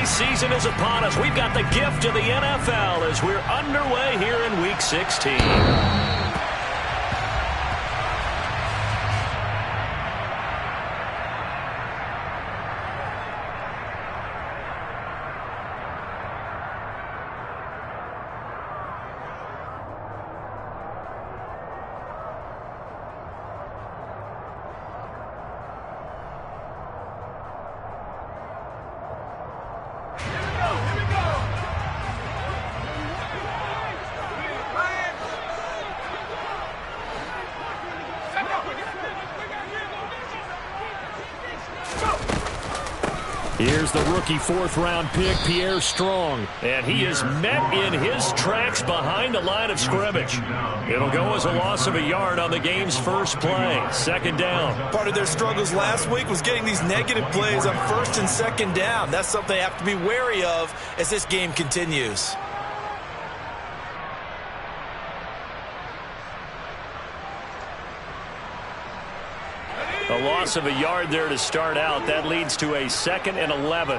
Preseason is upon us. We've got the gift of the NFL as we're underway here in Week 16. Here's the rookie fourth-round pick, Pierre Strong. And he is met in his tracks behind the line of scrimmage. It'll go as a loss of a yard on the game's first play. Second down. Part of their struggles last week was getting these negative plays on first and second down. That's something they have to be wary of as this game continues. A loss of a yard there to start out. That leads to a 2nd and 11.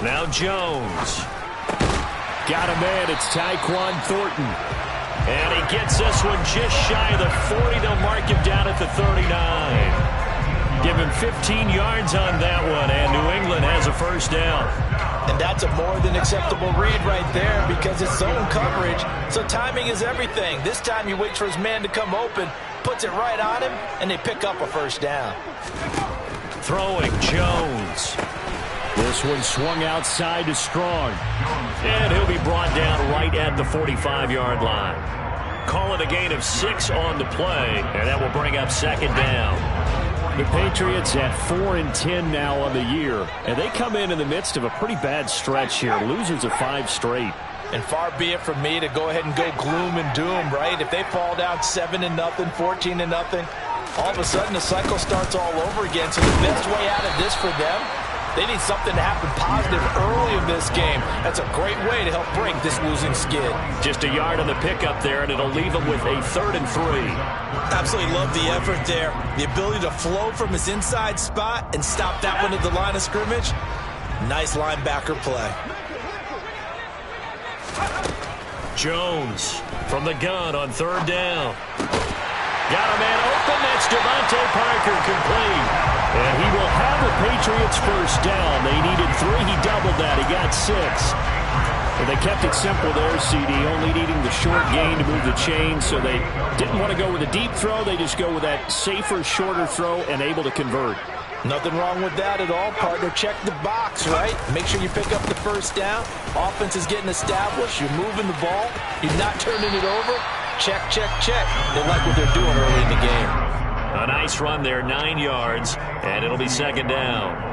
Now Jones. Got a man. It's Tyquan Thornton. And he gets this one just shy of the 40. They'll mark him down at the 39. Give him 15 yards on that one, and New England has a first down. And that's a more than acceptable read right there because it's zone coverage, so timing is everything. This time you wait for his man to come open, puts it right on him, and they pick up a first down. Throwing Jones. This one swung outside to Strong. And he'll be brought down right at the 45-yard line. Call it a gain of 6 on the play, and that will bring up second down. The Patriots at 4-10 now on the year, and they come in the midst of a pretty bad stretch here. Losers of 5 straight. And far be it from me to go ahead and go gloom and doom, right? If they fall down 7-0, 14-0, all of a sudden the cycle starts all over again. So the best way out of this for them, they need something to happen positive early in this game. That's a great way to help break this losing skid. Just a yard on the pickup there, and it'll leave them with a 3rd and 3. Absolutely love the effort there. The ability to flow from his inside spot and stop that one at the line of scrimmage. Nice linebacker play. Jones from the gun on 3rd down. Got a man open. That's Devontae Parker complete. And he will have the Patriots first down. They needed 3. He doubled that. He got 6. But they kept it simple there, CD, only needing the short gain to move the chain, so they didn't want to go with a deep throw. They just go with that safer, shorter throw and able to convert. Nothing wrong with that at all, partner. Check the box, right? Make sure you pick up the first down. Offense is getting established. You're moving the ball. You're not turning it over. Check, check, check. They like what they're doing early in the game. A nice run there, 9 yards, and it'll be second down.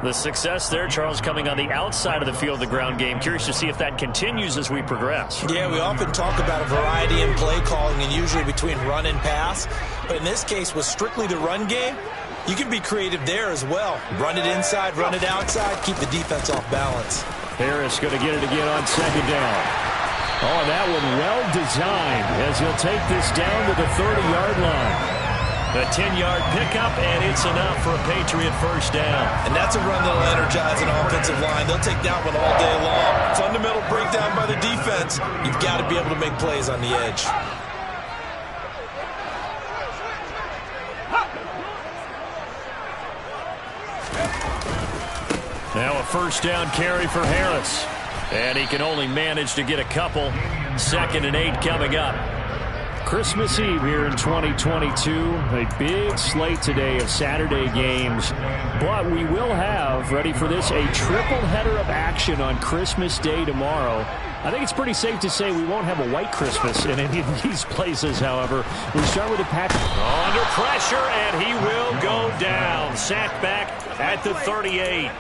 The success there, Charles, coming on the outside of the field, the ground game. Curious to see if that continues as we progress. Yeah, we often talk about a variety in play calling and usually between run and pass. But in this case, with strictly the run game, you can be creative there as well. Run it inside, run it outside, keep the defense off balance. Harris going to get it again on second down. Oh, that one well designed as he'll take this down to the 30-yard line. A 10-yard pickup, and it's enough for a Patriot first down. And that's a run that'll energize an offensive line. They'll take that one all day long. Fundamental breakdown by the defense. You've got to be able to make plays on the edge. Now a first down carry for Harris. And he can only manage to get a couple. 2nd and 8 coming up. Christmas Eve here in 2022. A big slate today of Saturday games. But we will have, ready for this, a triple header of action on Christmas Day tomorrow. I think it's pretty safe to say we won't have a white Christmas in any of these places, however. We start with the Patriots. Under pressure, and he will go down. Sacked back at the 38.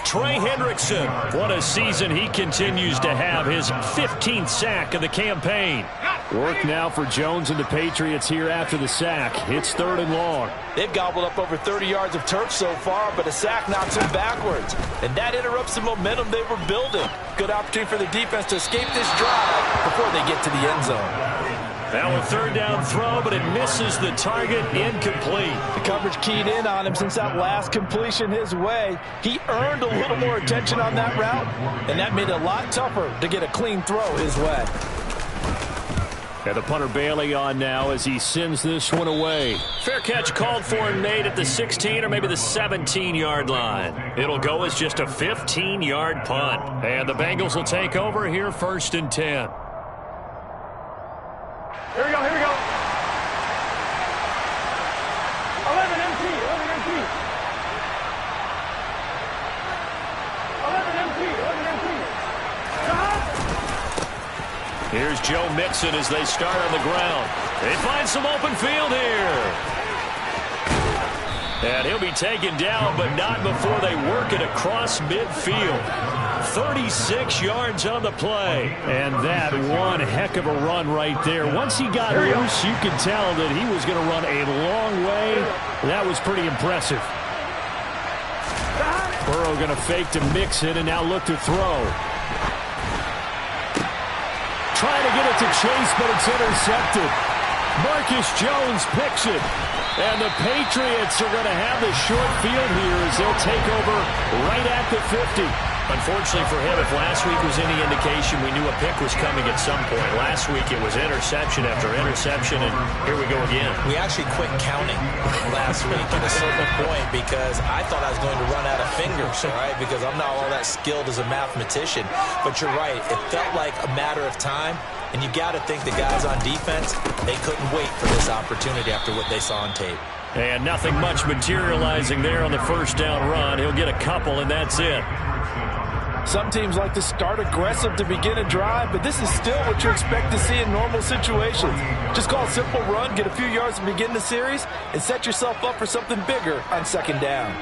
Trey Hendrickson. What a season he continues to have, his 15th sack of the campaign. Work now for Jones and the Patriots here after the sack. It's 3rd and long. They've gobbled up over 30 yards of turf so far, but a sack knocks them backwards. And that interrupts the momentum they were building. Good opportunity for the defense to escape this drive before they get to the end zone. Now a 3rd down throw, but it misses the target, incomplete. The coverage keyed in on him since that last completion his way. He earned a little more attention on that route, and that made it a lot tougher to get a clean throw his way. And the punter Bailey on now as he sends this one away. Fair catch called for and made at the 16 or maybe the 17-yard line. It'll go as just a 15-yard punt. And the Bengals will take over here 1st and 10. Here we go, here we go. 11 MT, 11 MT. 11 MT, 11 MT. Here's Joe Mixon as they start on the ground. They find some open field here. And he'll be taken down, but not before they work it across midfield. 36 yards on the play. And that one heck of a run right there. Once he got loose, you could tell that he was going to run a long way. That was pretty impressive. Burrow going to fake to Mixon and now look to throw. Trying to get it to Chase, but it's intercepted. Marcus Jones picks it. And the Patriots are going to have the short field here as they'll take over right at the 50. Unfortunately for him, if last week was any indication, we knew a pick was coming at some point. Last week it was interception after interception, and here we go again. We actually quit counting last week at a certain point because I thought I was going to run out of fingers, all right, because I'm not all that skilled as a mathematician. But you're right. It felt like a matter of time, and you got to think the guys on defense, they couldn't wait for this opportunity after what they saw on tape. And nothing much materializing there on the 1st down run. He'll get a couple, and that's it. Some teams like to start aggressive to begin a drive, but this is still what you expect to see in normal situations. Just call a simple run, get a few yards to begin the series, and set yourself up for something bigger on 2nd down.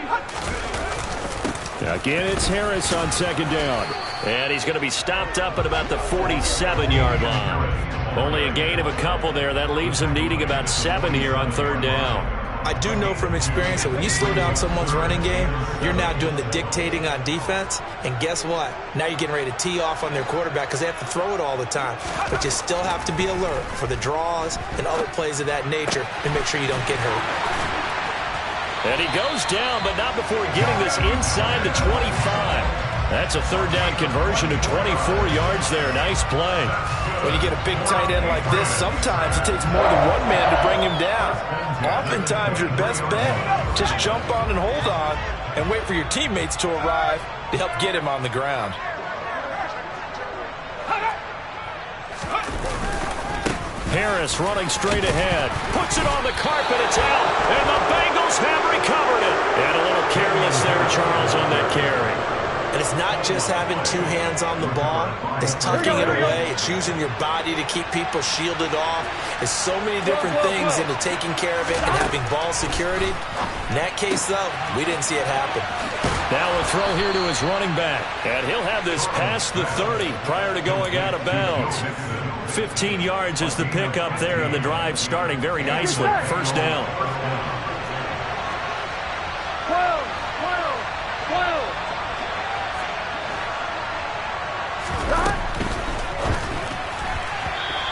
Again, it's Harris on 2nd down. And he's going to be stopped up at about the 47-yard line. Only a gain of a couple there. That leaves him needing about 7 here on 3rd down. I do know from experience that when you slow down someone's running game, you're now doing the dictating on defense. And guess what? Now you're getting ready to tee off on their quarterback because they have to throw it all the time. But you still have to be alert for the draws and other plays of that nature to make sure you don't get hurt. And he goes down, but not before getting this inside the 25. That's a 3rd down conversion to 24 yards there. Nice play. When you get a big tight end like this, sometimes it takes more than one man to bring him down. Oftentimes, your best bet, just jump on and hold on and wait for your teammates to arrive to help get him on the ground. Harris running straight ahead. Puts it on the carpet. It's out. And the Bengals have recovered it. And a little careless there, Charles, on that carry. And it's not just having 2 hands on the ball. It's tucking it away. It's using your body to keep people shielded off. It's so many different things into taking care of it and having ball security. In that case, though, we didn't see it happen. Now a throw here to his running back. And he'll have this past the 30 prior to going out of bounds. 15 yards is the pickup there, and the drive starting very nicely. 1st down. 12, 12, 12.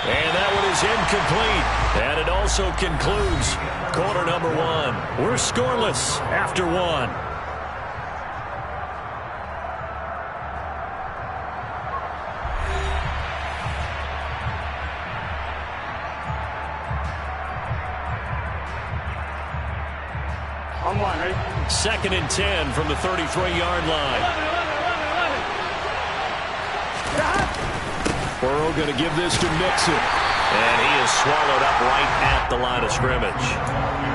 And that one is incomplete. And it also concludes quarter number 1. We're scoreless after 1. On 1, ready? 2nd and 10 from the 33-yard line. 11. Burrow going to give this to Mixon. And he is swallowed up right at the line of scrimmage.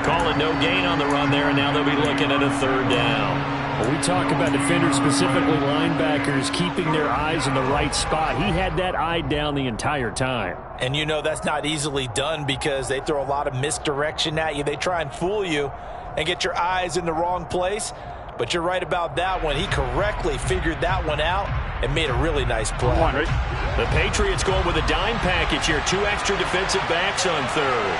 Call it no gain on the run there, and now they'll be looking at a 3rd down. When we talk about defenders, specifically linebackers, keeping their eyes in the right spot, he had that eye down the entire time. And you know that's not easily done because they throw a lot of misdirection at you. They try and fool you and get your eyes in the wrong place. But you're right about that one. He correctly figured that one out and made a really nice play. The Patriots going with a dime package here. 2 extra defensive backs on third.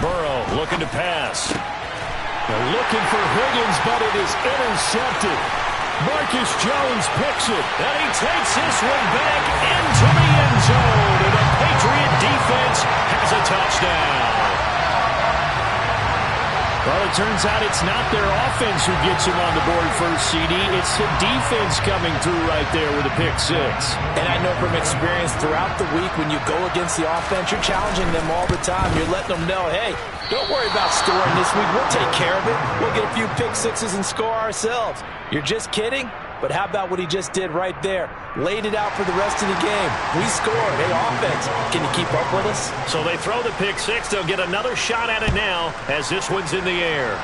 Burrow looking to pass. They're looking for Higgins, but it is intercepted. Marcus Jones picks it. And he takes this one back into the end zone. And the Patriot defense has a touchdown. Well, it turns out it's not their offense who gets him on the board first, CD. It's the defense coming through right there with a pick 6. And I know from experience throughout the week when you go against the offense, you're challenging them all the time. You're letting them know, hey, don't worry about scoring this week. We'll take care of it. We'll get a few pick 6s and score ourselves. You're just kidding? But how about what he just did right there? Laid it out for the rest of the game. We scored. Hey, offense, can you keep up with us? So they throw the pick 6. They'll get another shot at it now as this one's in the air.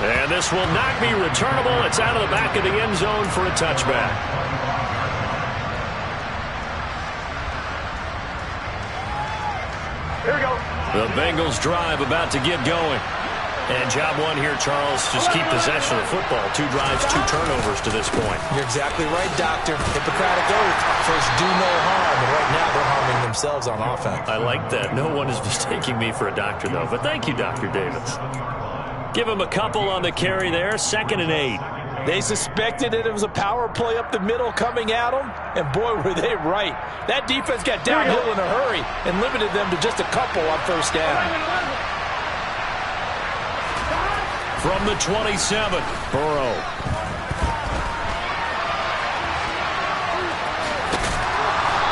And this will not be returnable. It's out of the back of the end zone for a touchback. Here we go. The Bengals drive about to get going. And job one here, Charles, just keep possession of the football. 2 drives, 2 turnovers to this point. You're exactly right, Doctor. Hippocratic oath. First, do no harm. And right now, they're harming themselves on offense. I like that. No one is mistaking me for a doctor, though. But thank you, Dr. Davis. Give him a couple on the carry there. 2nd and 8. They suspected that it was a power play up the middle coming at them. And, boy, were they right. That defense got downhill in a hurry and limited them to just a couple on first down. From the 27, Burrow.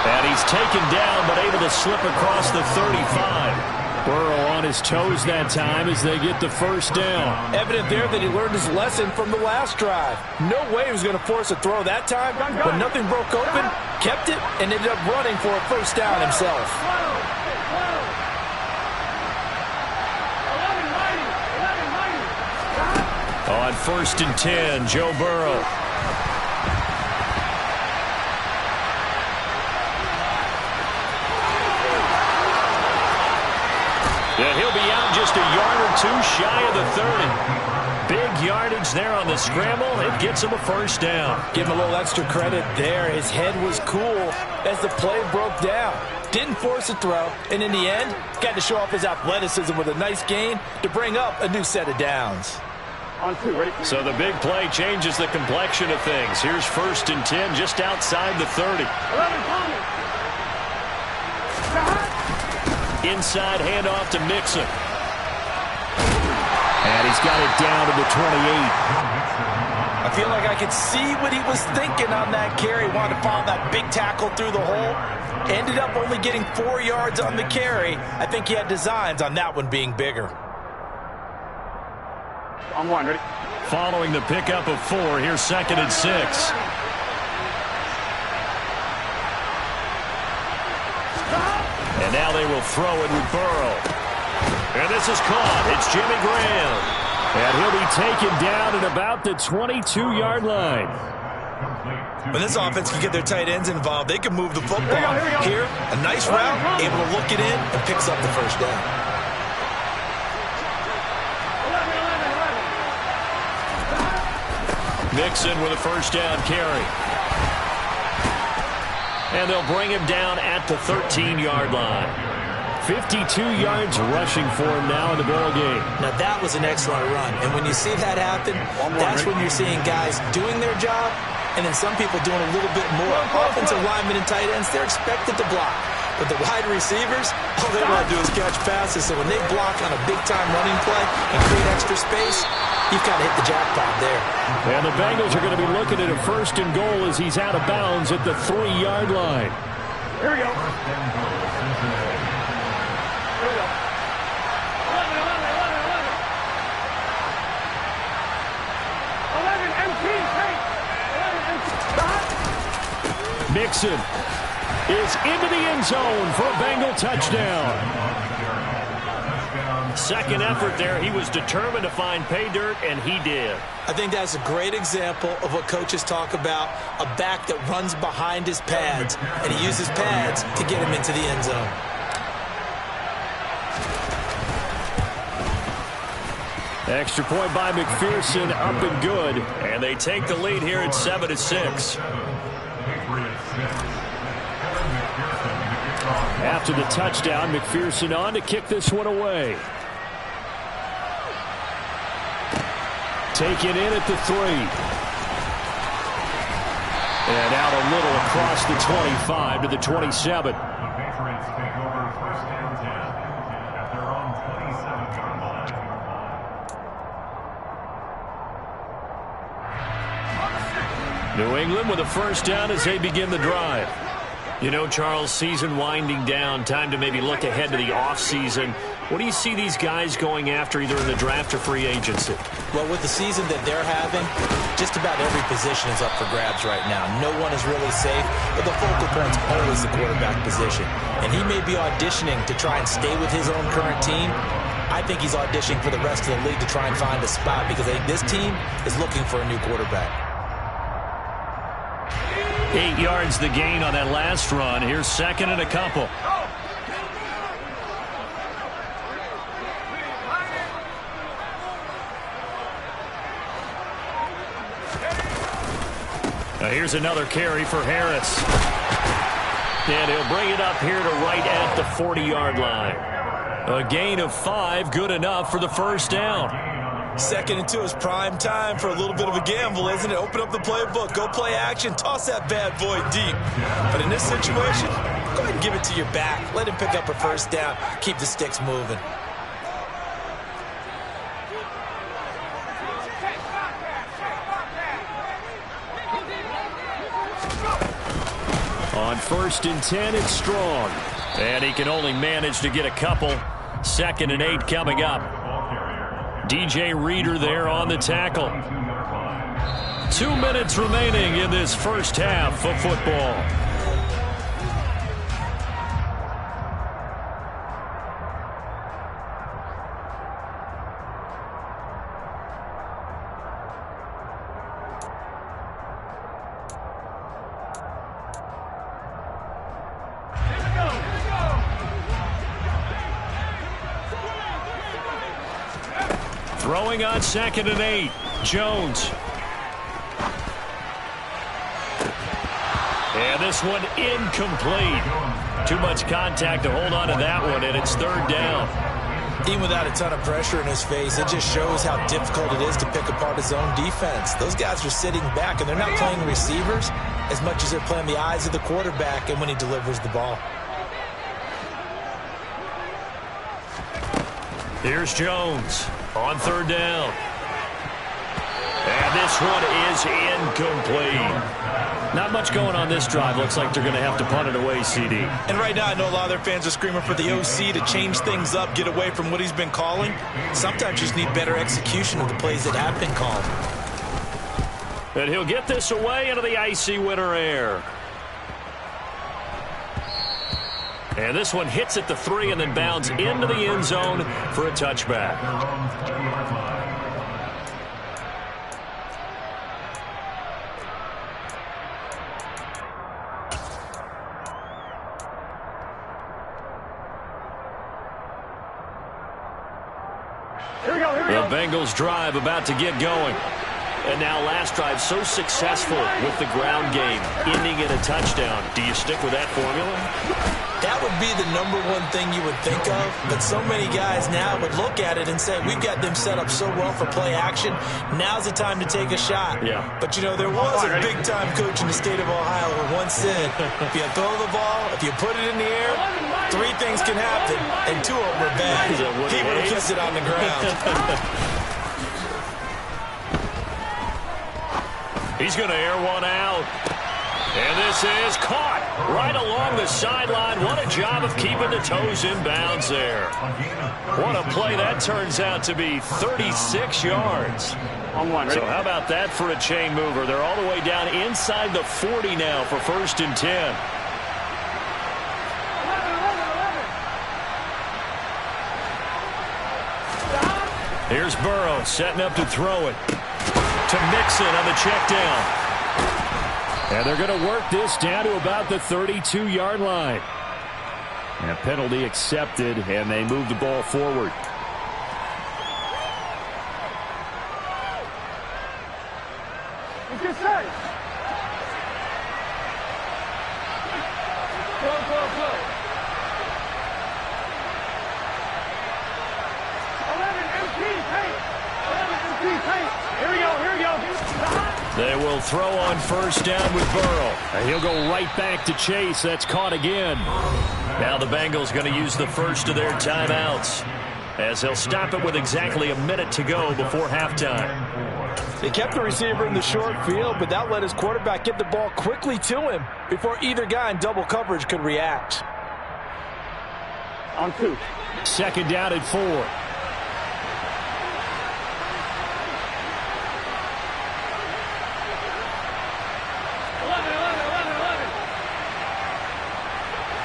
And he's taken down, but able to slip across the 35. Burrow on his toes that time as they get the first down. Evident there that he learned his lesson from the last drive. No way he was going to force a throw that time, but nothing broke open, kept it, and ended up running for a first down himself. On 1st and 10, Joe Burrow. And he'll be out just a yard or 2 shy of the 30. Big yardage there on the scramble. It gets him a first down. Give him a little extra credit there. His head was cool as the play broke down. Didn't force a throw, and in the end, got to show off his athleticism with a nice gain to bring up a new set of downs. On 2, ready? So the big play changes the complexion of things. Here's 1st and 10 just outside the 30. 11 coming. Inside handoff to Mixon. And he's got it down to the 28. I feel like I could see what he was thinking on that carry. Wanted to follow that big tackle through the hole. Ended up only getting 4 yards on the carry. I think he had designs on that one being bigger. On 1, ready? Following the pickup of 4, here's 2nd and 6. And now they will throw it with Burrow. And this is caught. It's Jimmy Graham. And he'll be taken down at about the 22-yard line. When this offense can get their tight ends involved, they can move the football. Here, a nice route, able to look it in, and picks up the first down. Mixon with a first down carry. And they'll bring him down at the 13-yard line. 52 yards rushing for him now in the ball game. Now that was an excellent run. And when you see that happen, that's when you're seeing guys doing their job and then some people doing a little bit more. Offensive linemen and tight ends, they're expected to block. But the wide receivers, all they want to do is catch passes. So when they block on a big-time running play and create extra space, you've got to hit the jackpot there. And the Bengals are going to be looking at a 1st and goal as he's out of bounds at the 3-yard line. Here we go. 11, 11, 11. Mixon is into the end zone for a Bengal touchdown. Second effort there. He was determined to find pay dirt, and he did. I think that's a great example of what coaches talk about, a back that runs behind his pads, and he uses pads to get him into the end zone. Extra point by McPherson, up and good. And they take the lead here at 7-6. After the touchdown, McPherson on to kick this one away. Taken in at the 3. And out a little across the 25 to the 27. New England with a first down as they begin the drive. You know, Charles, season winding down, time to maybe look ahead to the offseason. What do you see these guys going after either in the draft or free agency? Well, with the season that they're having, just about every position is up for grabs right now. No one is really safe, but the focal point's always the quarterback position. And he may be auditioning to try and stay with his own current team. I think he's auditioning for the rest of the league to try and find a spot because I think this team is looking for a new quarterback. 8 yards the gain on that last run. Here's second and a couple. Now here's another carry for Harris. And he'll bring it up here to right at the 40-yard line. A gain of 5, good enough for the first down. 2nd and 2 is prime time for a little bit of a gamble, isn't it? Open up the playbook, go play action, toss that bad boy deep. But in this situation, go ahead and give it to your back. Let him pick up a first down. Keep the sticks moving. On 1st and 10, it's Strong. And he can only manage to get a couple. 2nd and 8 coming up. DJ Reader there on the tackle. 2 minutes remaining in this first half of football. Throwing on 2nd and 8, Jones. And this one incomplete. Too much contact to hold on to that one, and it's 3rd down. Even without a ton of pressure in his face, it just shows how difficult it is to pick apart his own defense. Those guys are sitting back, and they're not playing receivers as much as they're playing the eyes of the quarterback and when he delivers the ball. Here's Jones on 3rd down. And this one is incomplete. Not much going on this drive. Looks like they're going to have to punt it away, CD. And right now, I know a lot of their fans are screaming for the OC to change things up, get away from what he's been calling. Sometimes you just need better execution of the plays that have been called. And he'll get this away into the icy winter air. And this one hits at the 3 and then bounds into the end zone for a touchback. Here we go, here we The go. Bengals drive about to get going. And now last drive so successful with the ground game, ending in a touchdown. Do you stick with that formula? That would be the #1 thing you would think of, but so many guys now would look at it and say, we've got them set up so well for play action, now's the time to take a shot. Yeah. But, you know, there was a big-time coach in the state of Ohio who once said, if you throw the ball, if you put it in the air, 3 things can happen, and 2 of them are bad. He would have kept it on the ground. He's going to air one out. And this is caught right along the sideline. What a job of keeping the toes in bounds there. What a play that turns out to be. 36 yards. On 1, ready? So how about that for a chain mover? They're all the way down inside the 40 now for 1st and 10. Here's Burrow setting up to throw it to Mixon on the check down. And they're going to work this down to about the 32-yard line. And a penalty accepted, and they move the ball forward. Good set. Go, go, go. 11 MT paint. 11 MT paint. Here we go, here we go. They will throw on first down with Burrow. And he'll go right back to Chase. That's caught again. Now the Bengals going to use the first of their timeouts, as they'll stop it with exactly a minute to go before halftime. They kept the receiver in the short field, but that let his quarterback get the ball quickly to him before either guy in double coverage could react. On 2. Second down at 4. 11, 11,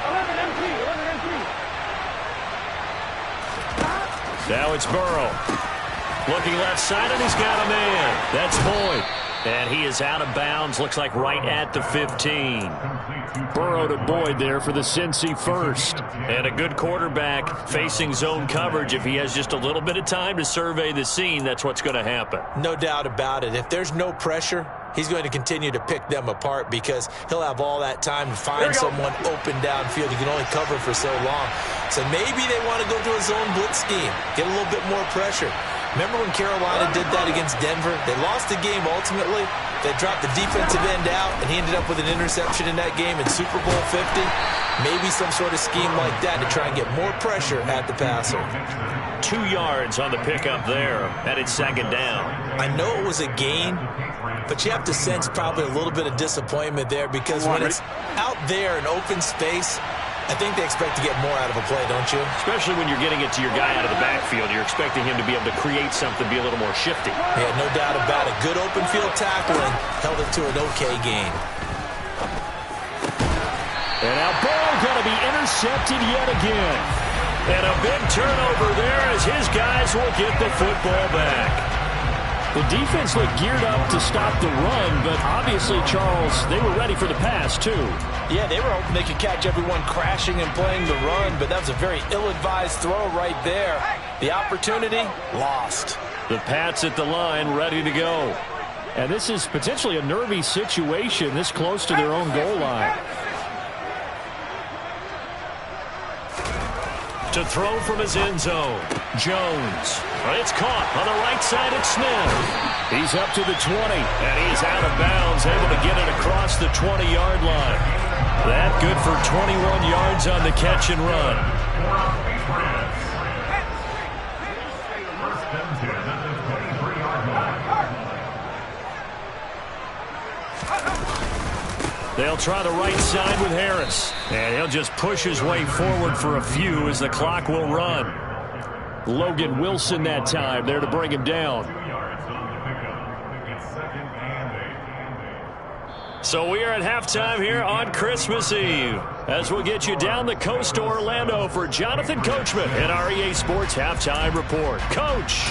11 MT, 11 MT. Now it's Burrow. Looking left side, and he's got a man. That's Boyd. And he is out of bounds, looks like right at the 15. Burrow to Boyd there for the Cincy first. And a good quarterback facing zone coverage. If he has just a little bit of time to survey the scene, that's what's going to happen. No doubt about it. If there's no pressure, he's going to continue to pick them apart because he'll have all that time to find someone open downfield. He can only cover for so long. So maybe they want to go to a zone blitz scheme, get a little bit more pressure. Remember when Carolina did that against Denver? They lost the game ultimately. They dropped the defensive end out, and he ended up with an interception in that game in Super Bowl 50. Maybe some sort of scheme like that to try and get more pressure at the passer. 2 yards on the pickup there, and it's second down. I know it was a gain, but you have to sense probably a little bit of disappointment there because when it's out there in open space, I think they expect to get more out of a play, don't you? Especially when you're getting it to your guy out of the backfield. You're expecting him to be able to create something, be a little more shifty. Yeah, no doubt about it. Good open field tackling held it to an okay gain. And now Burrow going to be intercepted yet again. And a big turnover there as his guys will get the football back. The defense looked geared up to stop the run, but obviously, Charles, they were ready for the pass, too. Yeah, they were hoping they could catch everyone crashing and playing the run, but that was a very ill-advised throw right there. The opportunity, lost. The Pats at the line, ready to go. And this is potentially a nervy situation this close to their own goal line. To throw from his end zone, Jones. It's caught on the right side at Smith. He's up to the 20, and he's out of bounds, able to get it across the 20-yard line. That good for 21 yards on the catch and run. They'll try the right side with Harris. And he'll just push his way forward for a few as the clock will run. Logan Wilson that time there to bring him down. So we are at halftime here on Christmas Eve, as we'll get you down the coast to Orlando for Jonathan Coachman in our EA Sports Halftime Report. Coach.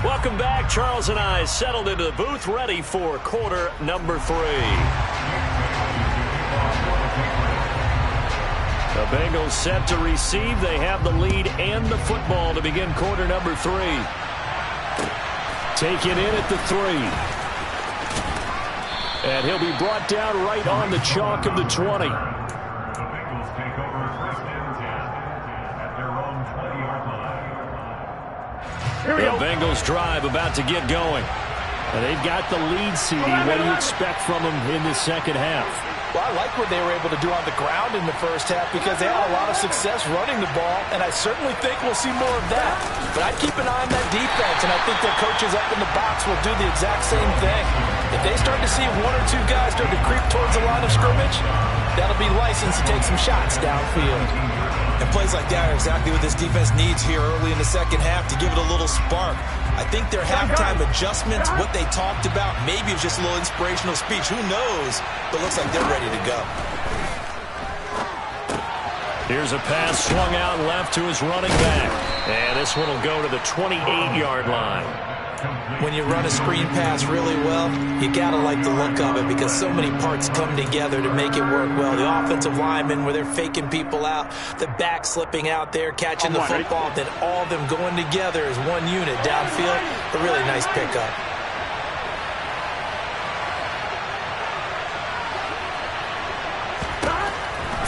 Welcome back. Charles and I settled into the booth, ready for quarter number 3. The Bengals set to receive. They have the lead and the football to begin quarter number 3. Taken in at the 3. And he'll be brought down right on the chalk of the 20. The Bengals drive about to get going. And they've got the lead, CD. What do you expect from them in the second half? Well, I like what they were able to do on the ground in the first half because they had a lot of success running the ball, and I certainly think we'll see more of that. But I'd keep an eye on that defense, and I think their coaches up in the box will do the exact same thing. If they start to see one or two guys start to creep towards the line of scrimmage, that'll be license to take some shots downfield. And plays like that are exactly what this defense needs here early in the second half to give it a little spark. I think their halftime adjustments, what they talked about, maybe it was just a little inspirational speech. Who knows? But looks like they're ready to go. Here's a pass swung out left to his running back. And this one will go to the 28-yard line. When you run a screen pass really well, you got to like the look of it because so many parts come together to make it work well. The offensive linemen where they're faking people out, the back slipping out there, catching the football, then all of them going together as one unit downfield. A really nice pickup.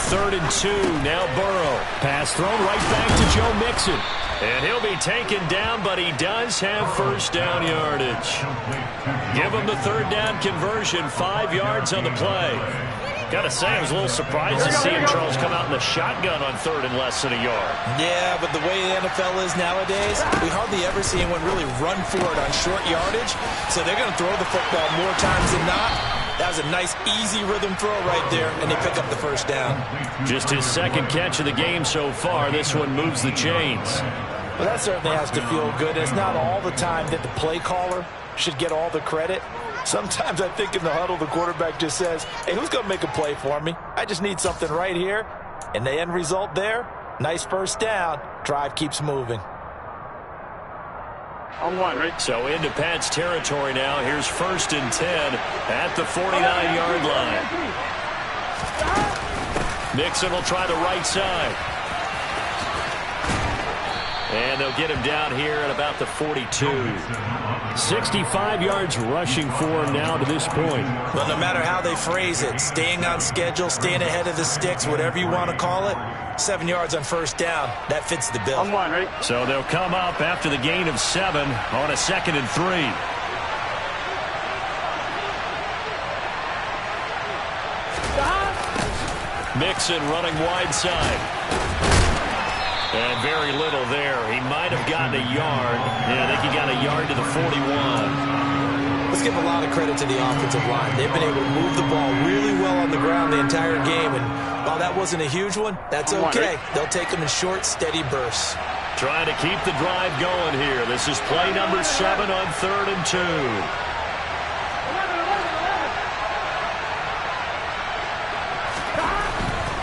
Third and 2, now Burrow. Pass thrown right back to Joe Mixon. And he'll be taken down, but he does have first down yardage. Give him the third down conversion, 5 yards on the play. Got to say, I was a little surprised to see him, Charles, come out in the shotgun on third and less than a yard. Yeah, but the way the NFL is nowadays, we hardly ever see anyone really run for it on short yardage. So they're going to throw the football more times than not. That was a nice, easy rhythm throw right there, and they pick up the first down. Just his second catch of the game so far. This one moves the chains. Well, that certainly has to feel good. It's not all the time that the play caller should get all the credit. Sometimes I think in the huddle, the quarterback just says, hey, who's going to make a play for me? I just need something right here. And the end result there, nice first down. Drive keeps moving. On one, right? So into Pat's territory now. Here's first and 10 at the 49-yard line. Mixon will try the right side. And they'll get him down here at about the 42. 65 yards rushing for him now to this point. Well, no matter how they phrase it, staying on schedule, staying ahead of the sticks, whatever you want to call it, 7 yards on first down, that fits the bill. On one, right? So they'll come up after the gain of 7 on a 2nd and 3. Mixon running wide side. And very little there. He might have gotten a yard. Yeah, I think he got a yard to the 41. Let's give a lot of credit to the offensive line. They've been able to move the ball really well on the ground the entire game. And while that wasn't a huge one, that's okay. They'll take them in short, steady bursts. Trying to keep the drive going here. This is play number 7 on 3rd and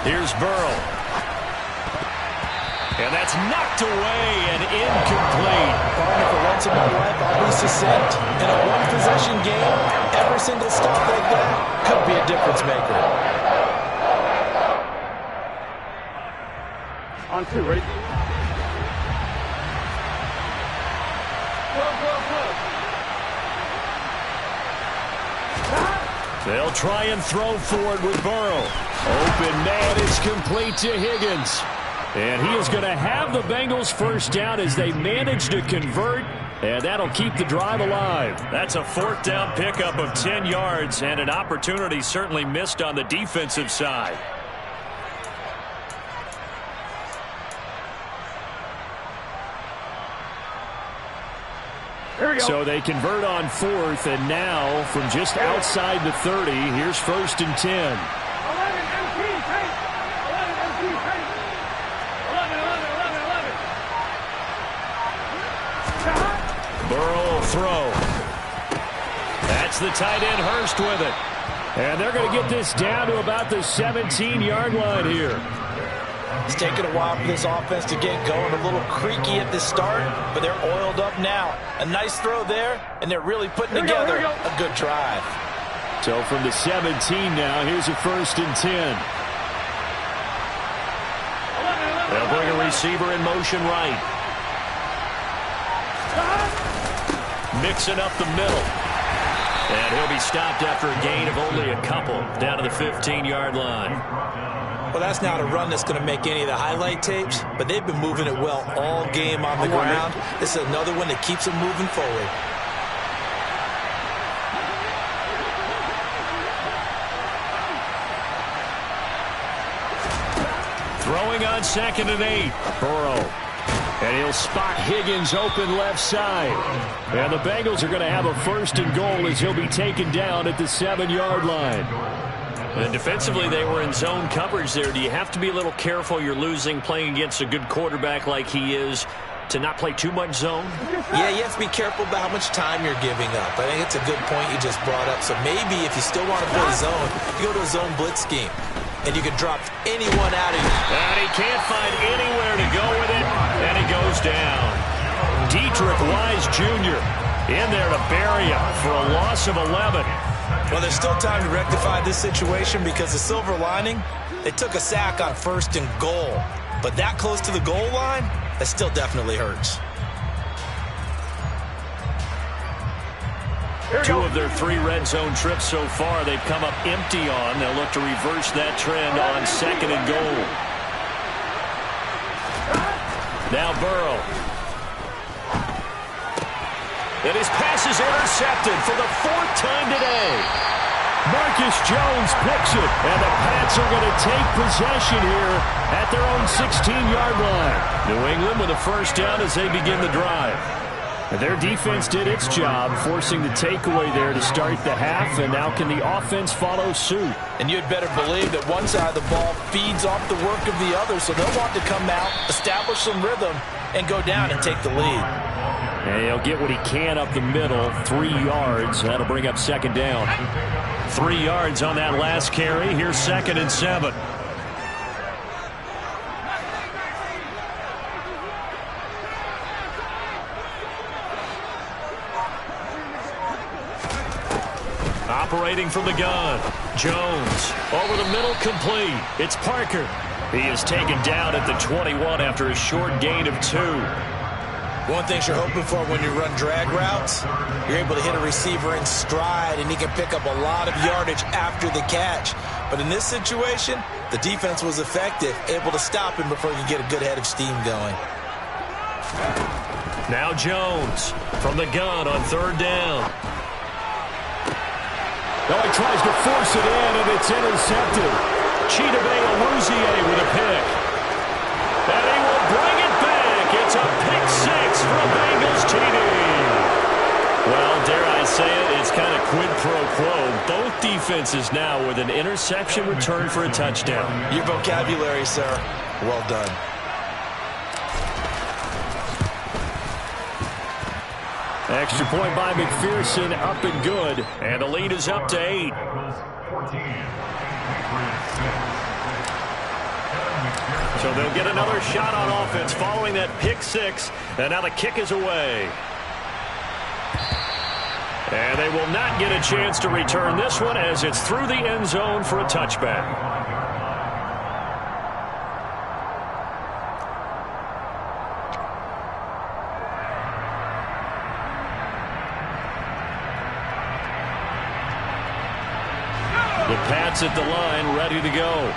2. Here's Burrow. And that's knocked away and incomplete. For once in my life, I'll be succinct. In a one-possession game, every single stop like that could be a difference maker. On 2, right? They'll try and throw for it with Burrow. Open man is complete to Higgins. And he is going to have the Bengals first down as they manage to convert, and that'll keep the drive alive. That's a 4th down pickup of 10 yards and an opportunity certainly missed on the defensive side. Here we go. So they convert on 4th, and now from just outside the 30, here's first and 10. 11 MT tank. 11 MT tank. 11. Burrow will throw. That's the tight end Hurst with it. And they're going to get this down to about the 17-yard line here. It's taken a while for this offense to get going. A little creaky at the start, but they're oiled up now. A nice throw there, and they're really putting together a good drive. So from the 17 now, here's a first and 10. They'll bring a receiver in motion right. Mixing up the middle. And he'll be stopped after a gain of only a couple down to the 15-yard line. Well, that's not a run that's going to make any of the highlight tapes, but they've been moving it well all game on the ground. This is another one that keeps them moving forward. Throwing on 2nd and 8. Burrow. And he'll spot Higgins open left side. And the Bengals are going to have a 1st and goal as he'll be taken down at the 7-yard line. And defensively, they were in zone coverage there. Do you have to be a little careful? You're losing playing against a good quarterback like he is to not play too much zone? Yeah, you have to be careful about how much time you're giving up. I think it's a good point you just brought up. So maybe if you still want to play zone, you go to a zone blitz scheme. And you can drop anyone out of you. And he can't find anywhere to go with it. And he goes down. Dietrich Wise Jr. in there to bury him for a loss of 11. Well, there's still time to rectify this situation because the silver lining, they took a sack on 1st and goal. But that close to the goal line, that still definitely hurts. 2 of their 3 red zone trips so far they've come up empty on. They'll look to reverse that trend on 2nd and goal. Now Burrow. And his pass is intercepted for the 4th time today. Marcus Jones picks it. And the Pats are going to take possession here at their own 16-yard line. New England with a 1st down as they begin the drive. Their defense did its job, forcing the takeaway there to start the half, and now can the offense follow suit? And you'd better believe that one side of the ball feeds off the work of the other, so they'll want to come out, establish some rhythm, and go down and take the lead. And he'll get what he can up the middle, 3 yards. That'll bring up 2nd down. 3 yards on that last carry. Here's 2nd and 7. Operating from the gun. Jones over the middle, complete. It's Parker. He is taken down at the 21 after a short gain of 2. One thing you're hoping for when you run drag routes, you're able to hit a receiver in stride, and he can pick up a lot of yardage after the catch. But in this situation, the defense was effective, able to stop him before he could get a good head of steam going. Now Jones from the gun on 3rd down. Now he tries to force it in, and it's intercepted. Chidobe Awuzie with a pick. And he will bring it back. It's a pick 6 for a Bengals TD. Well, dare I say it, it's kind of quid pro quo. Both defenses now with an interception return for a touchdown. Your vocabulary, sir. Well done. Extra point by McPherson, up and good. And the lead is up to 8. So they'll get another shot on offense following that pick 6. And now the kick is away. And they will not get a chance to return this one as it's through the end zone for a touchback. The Pats at the line, ready to go.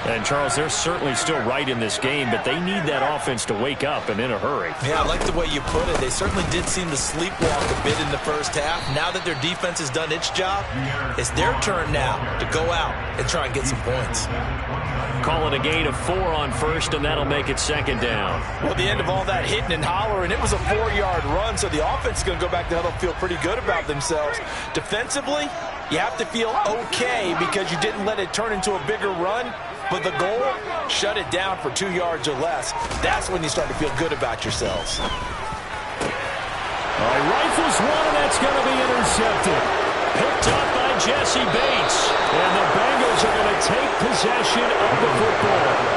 And, Charles, they're certainly still right in this game, but they need that offense to wake up and in a hurry. Yeah, I like the way you put it. They certainly did seem to sleepwalk a bit in the first half. Now that their defense has done its job, it's their turn now to go out and try and get some points. Call it a gain of 4 on 1st, and that'll make it 2nd down. Well, the end of all that hitting and hollering, it was a 4-yard run, so the offense is going to go back to huddle, feel pretty good about themselves. Defensively, you have to feel okay because you didn't let it turn into a bigger run. But the goal, shut it down for 2 yards or less. That's when you start to feel good about yourselves. Rifles one, and that's going to be intercepted. Picked up by Jesse Bates. And the Bengals are going to take possession of the football.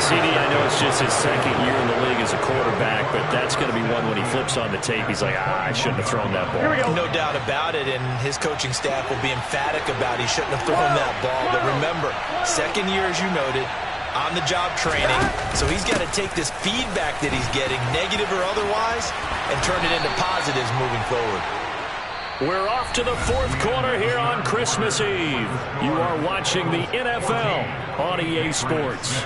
CD, I know it's just his 2nd year in the league as a quarterback, but that's going to be one when he flips on the tape. He's like, I shouldn't have thrown that ball. No doubt about it, and his coaching staff will be emphatic about he shouldn't have thrown that ball. But remember, 2nd year, as you noted, on-the-job training, so he's got to take this feedback that he's getting, negative or otherwise, and turn it into positives moving forward. We're off to the 4th quarter here on Christmas Eve. You are watching the NFL on EA Sports.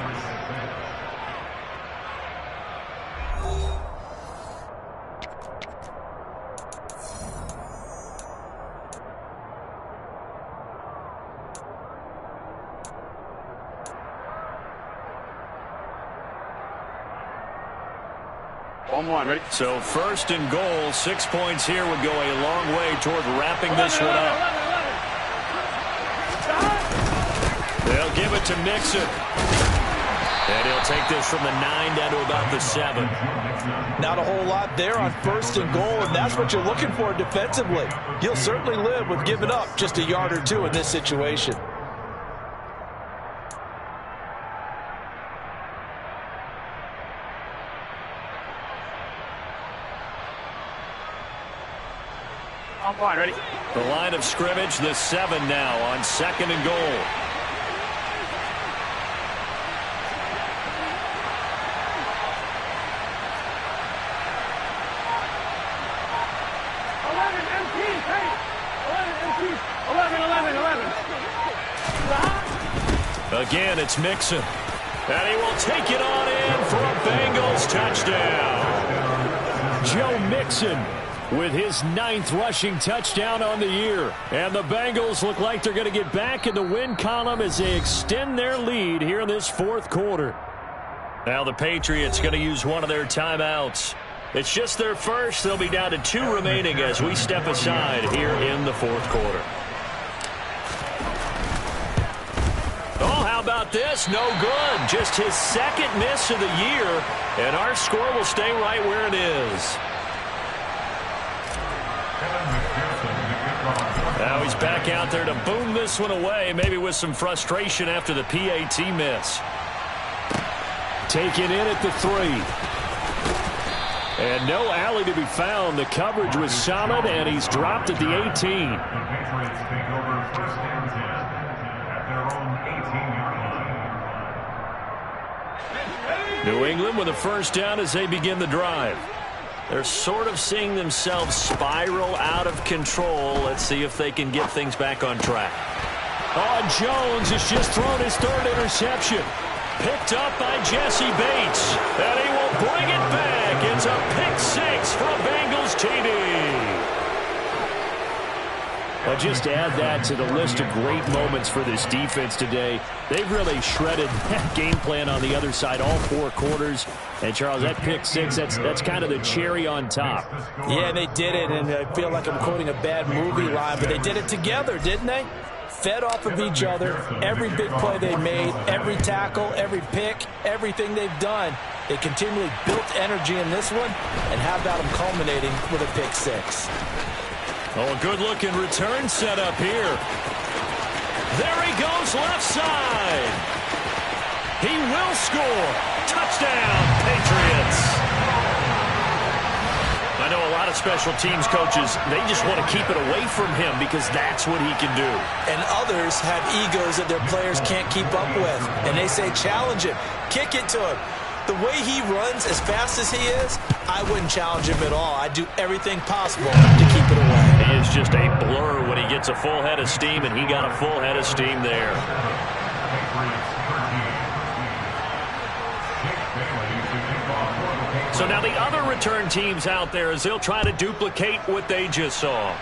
On one, ready? So 1st and goal, 6 points here would go a long way toward wrapping this one up. They'll give it to Mixon. And he'll take this from the 9 down to about the 7. Not a whole lot there on 1st and goal, and that's what you're looking for defensively. You'll certainly live with giving up just a yard or two in this situation. On one, ready? The line of scrimmage, the 7 now on 2nd and goal. Again, it's Mixon. And he will take it on in for a Bengals touchdown. Joe Mixon with his 9th rushing touchdown on the year. And the Bengals look like they're going to get back in the win column as they extend their lead here in this 4th quarter. Now the Patriots going to use one of their timeouts. It's just their first. They'll be down to 2 remaining as we step aside here in the 4th quarter. Oh, how about this? No good. Just his 2nd miss of the year, and our score will stay right where it is. Now he's back out there to boom this one away, maybe with some frustration after the PAT miss. Taken in at the 3. And no alley to be found. The coverage was solid, and he's dropped at the 18. New England with a 1st down as they begin the drive. They're sort of seeing themselves spiral out of control. Let's see if they can get things back on track. Oh, Jones has just thrown his 3rd interception. Picked up by Jesse Bates. And he will bring it back. It's a pick 6 for a Bengals TD. Well, just add that to the list of great moments for this defense today. They've really shredded that game plan on the other side all 4 quarters. And, Charles, that pick 6, that's kind of the cherry on top. Yeah, they did it, and I feel like I'm quoting a bad movie line, but they did it together, didn't they? Fed off of each other, every big play they made, every tackle, every pick, everything they've done. They continually built energy in this one, and how about them culminating with a pick 6? Oh, a good-looking return set up here. There he goes, left side. He will score. Touchdown, Patriots. I know a lot of special teams coaches, they just want to keep it away from him because that's what he can do. And others have egos that their players can't keep up with. And they say, challenge him, kick it to him. The way he runs as fast as he is, I wouldn't challenge him at all. I'd do everything possible to keep it away. He is just a blur when he gets a full head of steam, and he got a full head of steam there. So now the other return teams out there as they'll try to duplicate what they just saw.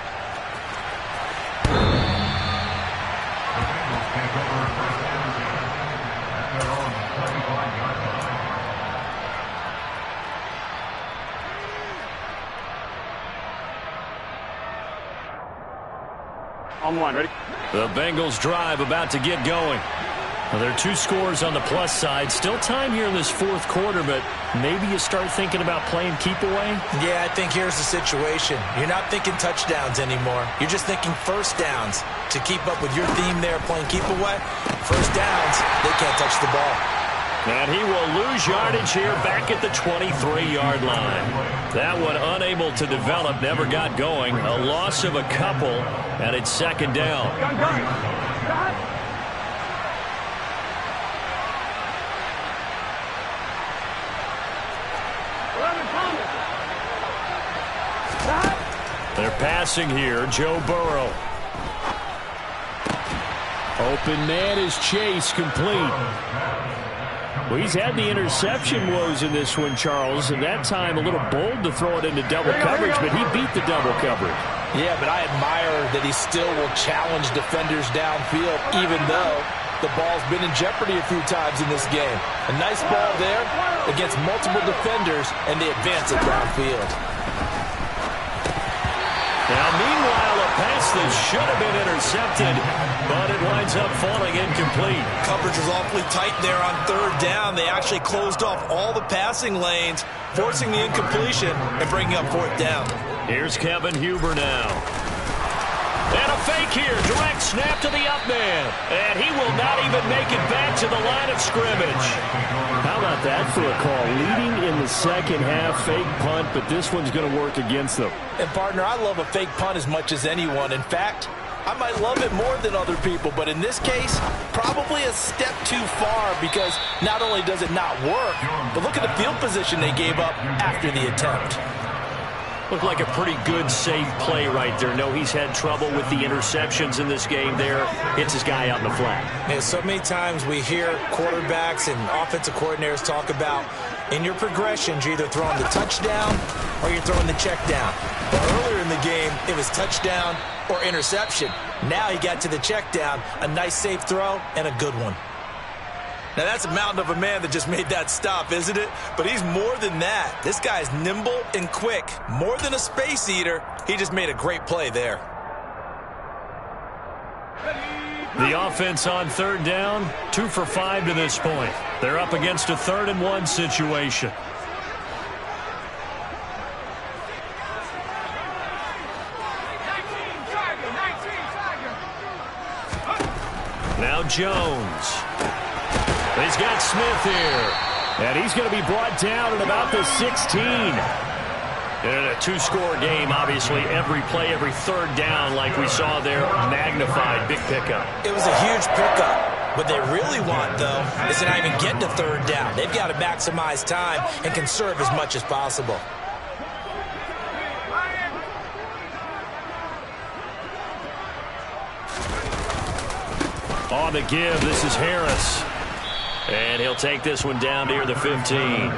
On one, ready? The Bengals drive about to get going. Well, there are 2 scores on the plus side. Still time here in this 4th quarter, but maybe you start thinking about playing keep away? Yeah, I think here's the situation. You're not thinking touchdowns anymore. You're just thinking 1st downs. To keep up with your theme there, playing keep away, 1st downs, they can't touch the ball. And he will lose yardage here back at the 23-yard line. That one unable to develop, never got going. A loss of a couple, and it's 2nd down. They're passing here, Joe Burrow. Open man is Chase, complete. Well, he's had the interception woes in this one, Charles, and that time a little bold to throw it into double coverage, but he beat the double coverage. Yeah, but I admire that he still will challenge defenders downfield, even though the ball's been in jeopardy a few times in this game. A nice ball there against multiple defenders, and they advance it downfield. Now, meanwhile, a pass that should have been intercepted, but it winds up falling incomplete. Coverage was awfully tight there on third down. They actually closed off all the passing lanes, forcing the incompletion and bringing up fourth down. Here's Kevin Huber now. And a fake here. Direct snap to the up man. And he will not even make it back to the line of scrimmage. How about that for a call? Leading in the second half, fake punt, but this one's going to work against them. And, partner, I love a fake punt as much as anyone. In fact, I might love it more than other people, but in this case, probably a step too far because not only does it not work, but look at the field position they gave up after the attempt. Looked like a pretty good, safe play right there. No, he's had trouble with the interceptions in this game there. Hits his guy out in the flat. Man, so many times we hear quarterbacks and offensive coordinators talk about in your progressions, you're either throwing the touchdown or you're throwing the check down. But earlier in the game, it was touchdown or interception. Now he got to the check down, a nice safe throw, and a good one. Now, that's a mountain of a man that just made that stop, isn't it? But he's more than that. This guy's nimble and quick. More than a space eater, he just made a great play there. The offense on third down, 2 for 5 to this point. They're up against a 3rd and 1 situation. Now Jones. He's got Smith here. And he's going to be brought down at about the 16. In a 2-score game, obviously, every play, every third down, like we saw there, magnified. Big pickup. It was a huge pickup. What they really want, though, is to not even get to third down. They've got to maximize time and conserve as much as possible. On the give, this is Harris. And he'll take this one down near the 15.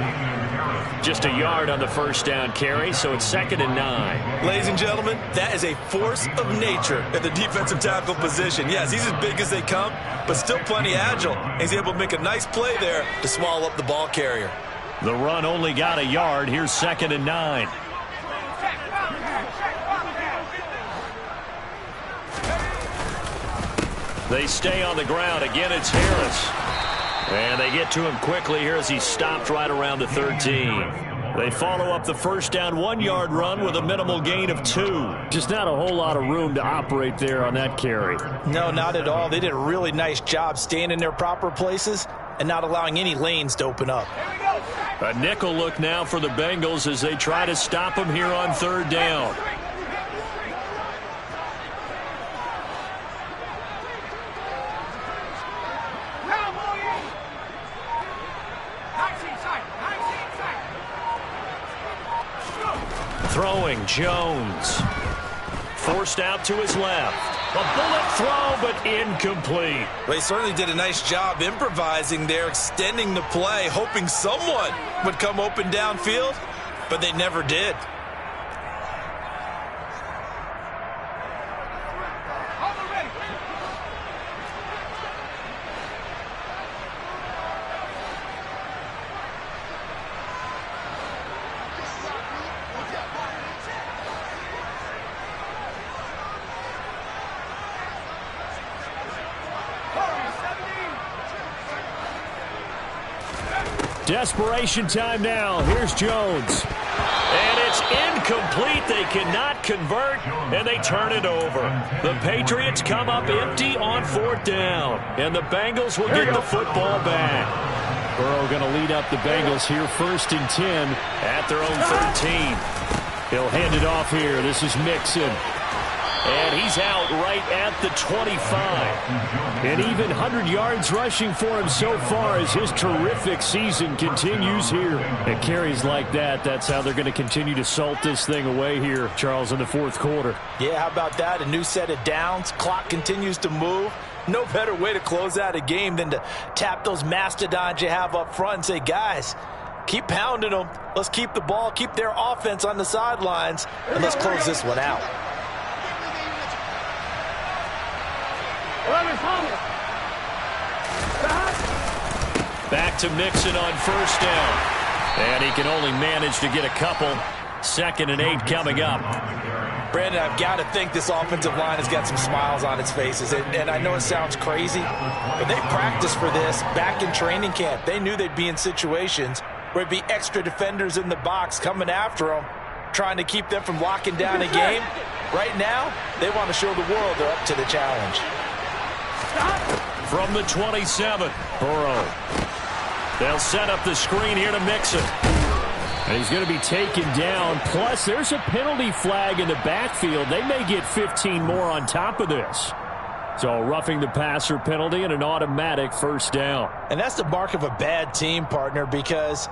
Just a yard on the first down carry, so it's 2nd and 9. Ladies and gentlemen, that is a force of nature at the defensive tackle position. Yes, he's as big as they come, but still plenty agile. He's able to make a nice play there to swallow up the ball carrier. The run only got a yard. Here's 2nd and 9. They stay on the ground. Again, it's Harris. And they get to him quickly here as he stopped right around the 13. They follow up the first down 1-yard run with a minimal gain of 2. Just not a whole lot of room to operate there on that carry. No, not at all. They did a really nice job staying in their proper places and not allowing any lanes to open up. A nickel look now for the Bengals as they try to stop him here on third down. Throwing, Jones. Forced out to his left. A bullet throw, but incomplete. Well, he certainly did a nice job improvising there, extending the play, hoping someone would come open downfield, but they never did. Desperation time now. Here's Jones. And it's incomplete. They cannot convert, and they turn it over. The Patriots come up empty on fourth down, and the Bengals will get the football back. Burrow going to lead up the Bengals here, 1st and 10 at their own 13. He'll hand it off here. This is Mixon. And he's out right at the 25. And even 100 yards rushing for him so far as his terrific season continues here. And carries like that, that's how they're going to continue to salt this thing away here, Charles, in the 4th quarter. Yeah, how about that? A new set of downs. Clock continues to move. No better way to close out a game than to tap those mastodons you have up front and say, guys, keep pounding them. Let's keep the ball, keep their offense on the sidelines, and let's close this one out. Back to Mixon on first down. And he can only manage to get a couple. 2nd and 8 coming up. Brandon, I've got to think this offensive line has got some smiles on its faces. And I know it sounds crazy, but they practiced for this back in training camp. They knew they'd be in situations where it'd be extra defenders in the box coming after them, trying to keep them from locking down a game. Right now, they want to show the world they're up to the challenge. From the 27, Burrow. They'll set up the screen here to Mixon. And he's going to be taken down. Plus, there's a penalty flag in the backfield. They may get 15 more on top of this. So, roughing the passer penalty and an automatic first down. And that's the mark of a bad team, partner, because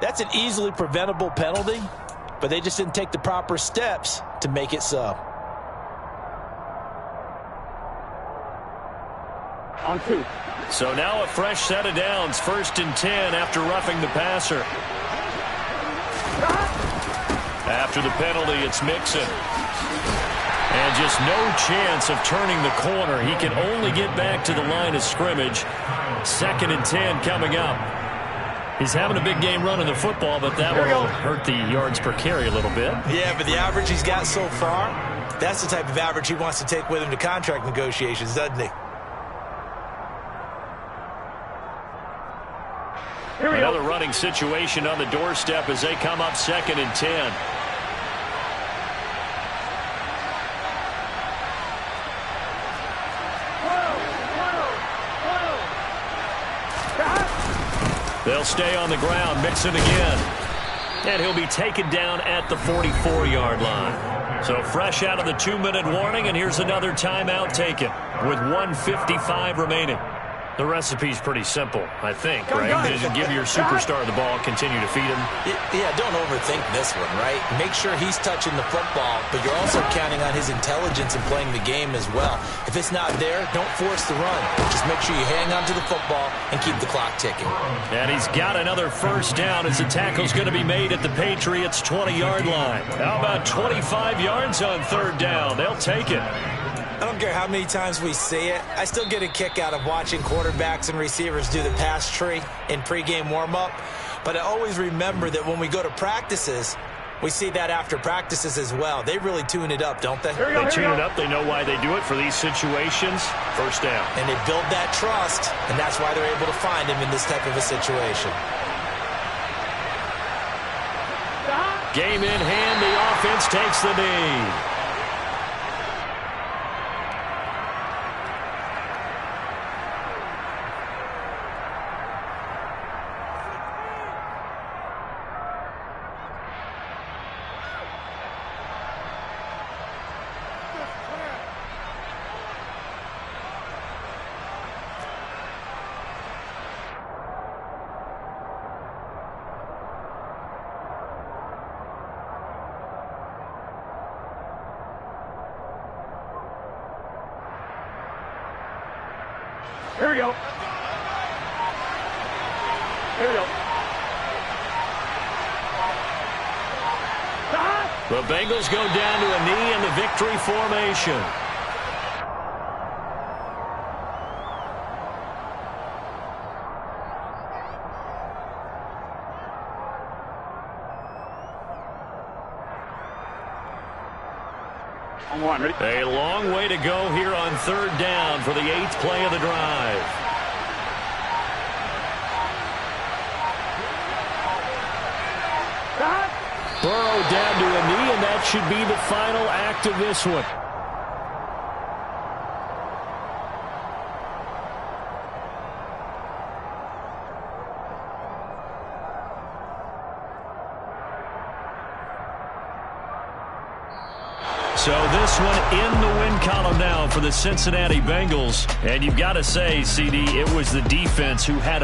that's an easily preventable penalty, but they just didn't take the proper steps to make it so. On 2. So now a fresh set of downs. 1st and 10 after roughing the passer. After the penalty, it's Mixon. And just no chance of turning the corner. He can only get back to the line of scrimmage. 2nd and 10 coming up. He's having a big game running the football, but that will hurt the yards per carry a little bit. Yeah, but the average he's got so far, that's the type of average he wants to take with him to contract negotiations, doesn't he? Another running situation on the doorstep as they come up 2nd and 10. They'll stay on the ground. Mixon again. And he'll be taken down at the 44-yard line. So fresh out of the 2-minute warning, and here's another timeout taken with 1:55 remaining. The recipe's pretty simple, I think, right? Just give your superstar the ball, continue to feed him. Yeah, don't overthink this one, right? Make sure he's touching the football, but you're also counting on his intelligence in playing the game as well. If it's not there, don't force the run. Just make sure you hang on to the football and keep the clock ticking. And he's got another first down as the tackle's going to be made at the Patriots' 20-yard line. How about 25 yards on 3rd down? They'll take it. I don't care how many times we see it. I still get a kick out of watching quarterbacks and receivers do the pass tree in pregame warm-up. But I always remember that when we go to practices, we see that after practices as well. They really tune it up, don't they? They tune it up. They know why they do it for these situations. First down. And they build that trust, and that's why they're able to find him in this type of a situation. Game in hand. The offense takes the knee. Here we go. Here we go. The Bengals go down to a knee in the victory formation. A long way to go here on 3rd down for the 8th play of the drive. Burrow down to a knee, and that should be the final act of this one. So this one in the win column now for the Cincinnati Bengals. And you've got to say, CD, it was the defense who had